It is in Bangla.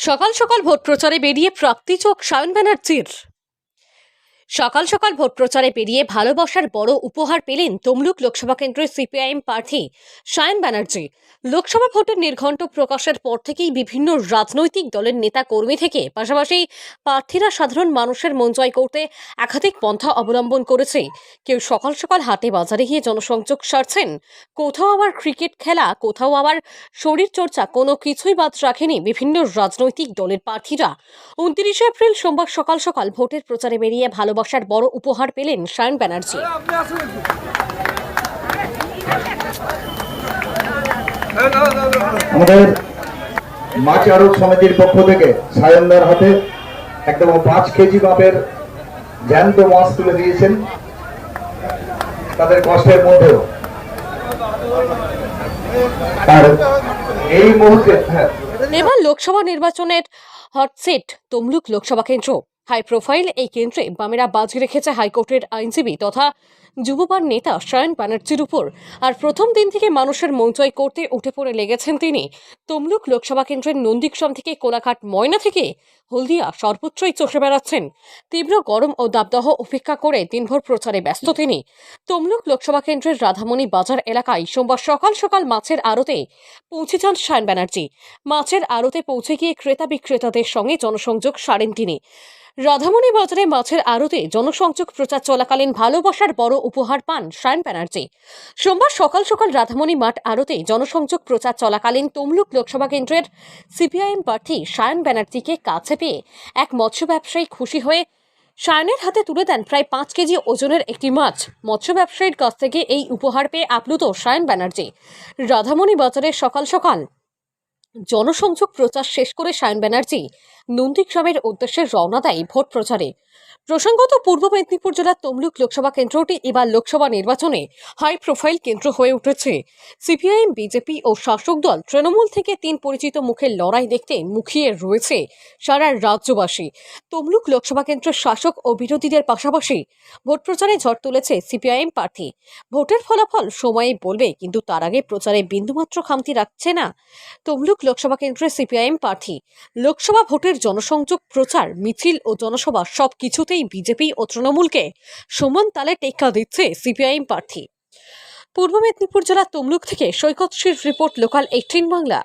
সকাল সকাল ভোট প্রচারে বেরিয়ে প্রাপ্তি চোখ সায়ন ব্যানার্জির। সকাল সকাল ভোট প্রচারে বেরিয়ে ভালোবাসার বড় উপহার পেলেন তমলুক লোকসভা কেন্দ্রের সিপিআইএম প্রার্থী সায়ন ব্যানার্জি। লোকসভা ভোটের নির্ঘণ্ট প্রকাশের পর থেকেই বিভিন্ন রাজনৈতিক দলের নেতা কর্মী থেকে পাশাপাশি প্রার্থীরা সাধারণ মানুষের মন জয় করতে একাধিক পন্থা অবলম্বন করেছে। কেউ সকাল সকাল হাটে বাজারে গিয়ে জনসংযোগ সারছেন, কোথাও আবার ক্রিকেট খেলা, কোথাও আবার শরীর চর্চা, কোনো কিছুই বাদ রাখেনি বিভিন্ন রাজনৈতিক দলের প্রার্থীরা। 29 এপ্রিল সোমবার সকাল সকাল ভোটের প্রচারে বেরিয়ে ভালোবাসার বড় উপহার পেলেন সায়ন ব্যানার্জি। আমাদের মাছ আড়ত সমিতির পক্ষ থেকে সায়নদার হাতে একদম 5 কেজি মাপের জ্যান্ত মাছ তুলে দিয়েছেন তাদের কষ্টের মধ্যেও। আর এই মুহূর্তে এবার লোকসভা নির্বাচনের হটসেট তমলুক লোকসভা কেন্দ্র। হাই প্রোফাইল এই কেন্দ্রে বামেরা বাজি রেখেছে হাইকোর্টের আইনজীবী তথা যুবপার নেতা সায়ন ব্যানার্জির উপর। আর প্রথম দিন থেকে মানুষের মন জয় করতে উঠে পড়ে লেগেছেন তিনি। তমলুক লোকসভা কেন্দ্রের নন্দীগ্রাম থেকে কোলাঘাট, ময়না থেকে হলদিয়া সর্বত্রই চষে বেড়াচ্ছেন। তীব্র গরম ও দাবদাহ উপেক্ষা করে দিনভর প্রচারে ব্যস্ত তিনি। তমলুক লোকসভা কেন্দ্রের রাধামণি বাজার এলাকায় সোমবার সকাল সকাল মাছের আড়তে পৌঁছে যান সায়ন ব্যানার্জি। মাছের আড়তে পৌঁছে গিয়ে ক্রেতা বিক্রেতাদের সঙ্গে জনসংযোগ সারেন তিনি। রাধামণি বাজারে মাছের আড়তে জনসংযোগ প্রচার চলাকালীন ভালোবাসার বড় উপহার পান সায়ন ব্যানার্জি। সোমবার সকাল সকাল রাধামণি মাঠ আড়তে জনসংযোগ প্রচার চলাকালীন তমলুক লোকসভা কেন্দ্রের সিপিআইএম প্রার্থী সায়ন ব্যানার্জিকে কাছে পেয়ে এক মৎস্য ব্যবসায়ী খুশি হয়ে সায়নের হাতে তুলে দেন প্রায় 5 কেজি ওজনের একটি মাছ। মৎস্য ব্যবসায়ীর কাছ থেকে এই উপহার পেয়ে আপ্লুত সায়ন ব্যানার্জি। রাধামণি বাজারে সকাল সকাল জনসংযোগ প্রচার শেষ করে সায়ন ব্যানার্জি নন্দীগ্রামের উদ্দেশ্যে রওনা দেয় ভোট প্রচারে। প্রসঙ্গত, পূর্ব মেদিনীপুর জেলার তমলুক লোকসভা কেন্দ্রটি এবার লোকসভা নির্বাচনে হাই প্রোফাইল কেন্দ্র হয়ে উঠেছে। সিপিআইএম, বিজেপি ও শাসক দল তৃণমূল থেকে 3 পরিচিত মুখের লড়াই দেখতে মুখিয়ে রয়েছে সারা রাজ্যবাসী। তমলুক লোকসভা কেন্দ্রের শাসক ও বিরোধীদের পাশাপাশি ভোট প্রচারে ঝড় তুলেছে সিপিআইএম প্রার্থী। ভোটের ফলাফল সময়ে বলবে, কিন্তু তার আগে প্রচারে বিন্দুমাত্র খামতি রাখছে না তমলুক লোকসভা কেন্দ্রের সিপিআইএম প্রার্থী। লোকসভা ভোটের জনসংযোগ প্রচার, মিছিল ও জনসভা সবকিছুতেই বিজেপি ও তৃণমূলকে সমান তালে টেক্কা দিচ্ছে সিপিআইএম প্রার্থী। পূর্ব মেদিনীপুর জেলার তমলুক থেকে সৈকত শ্রীর রিপোর্ট, লোকাল 18 বাংলা।